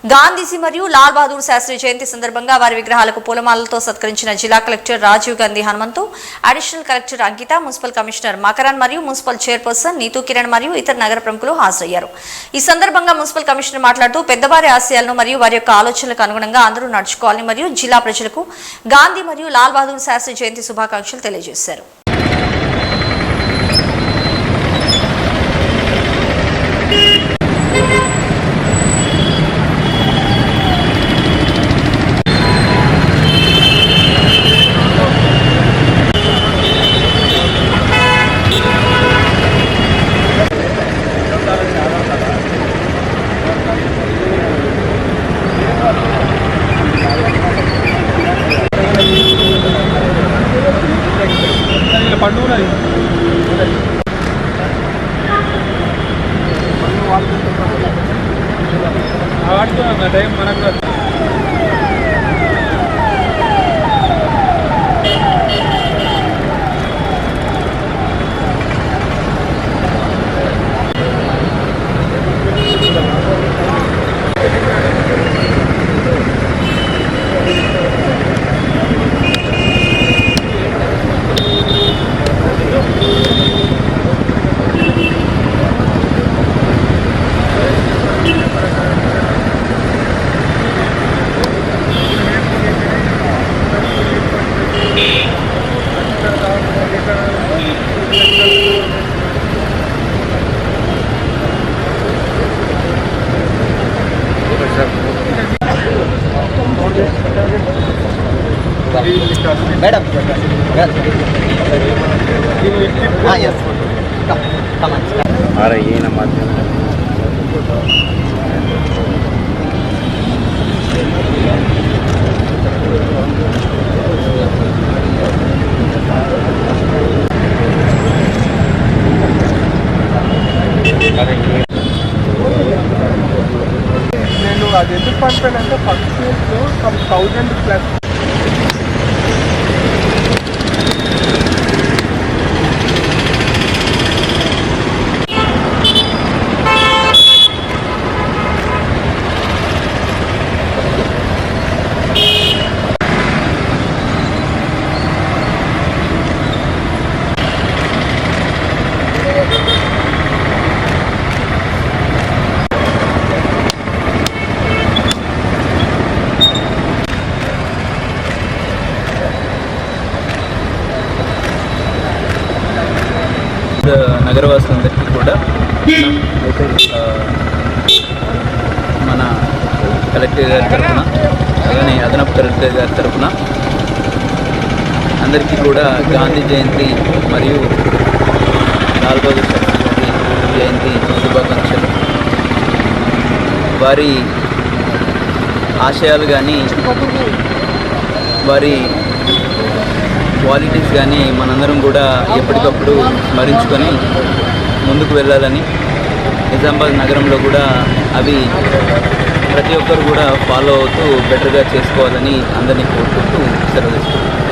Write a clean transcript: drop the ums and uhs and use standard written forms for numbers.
గాంధీజీ మరియు లాల్ బహదూర్ శాస్త్రి జయంతి సందర్భంగా వారి విగ్రహాలకు పూలమాలలతో సత్కరించిన జిల్లా collector Rajiv Gandhi Hanumanthu, additional collector Ankita, municipal commissioner Makaran మరియు మున్సిపల్ చైర్పర్సన్ నీతూ కిరణ్ మరియు ఇతర నగర ప్రముఖులు హాజరయ్యారు. ఈ సందర్భంగా మున్సిపల్ కమిషనర్ మాట్లాడుతూ పెద్దవారి ఆశయాలను మరియు వారి యొక్క ఆలోచనలకు అనుగుణంగా అందరూ నడుచుకోవాలని మరియు జిల్లా ప్రజలకు గాంధీ మరియు లాల్ బహదూర్ శాస్త్రి జయంతి శుభాకాంక్షలు తెలియజేశారు. టైం మనకు Madam, yes. Come on. आ रही है ना माध्यम నేను అది ఎందుకు పంపానంటే ఫస్ట్ ఇయర్లో సమ్ 1000+. నగరవాసులందరికీ కూడా మన కలెక్టర్ గారి తరఫున అలానే అదనపు కలెక్టర్ గారి తరఫున అందరికీ కూడా గాంధీ జయంతి మరియు లాల్ బహదూర్ శాస్త్రి జయంతి శుభాకాంక్షలు. వారి ఆశయాలు కానీ వారి క్వాలిటీస్ కానీ మనందరం కూడా ఎప్పటికప్పుడు స్మరించుకొని ముందుకు వెళ్ళాలని, నిజామాబాద్ నగరంలో కూడా అవి ప్రతి ఒక్కరు కూడా ఫాలో అవుతూ బెటర్గా చేసుకోవాలని అందరినీ కోరుకుంటూ సెలవు తీసుకుంటున్నాను.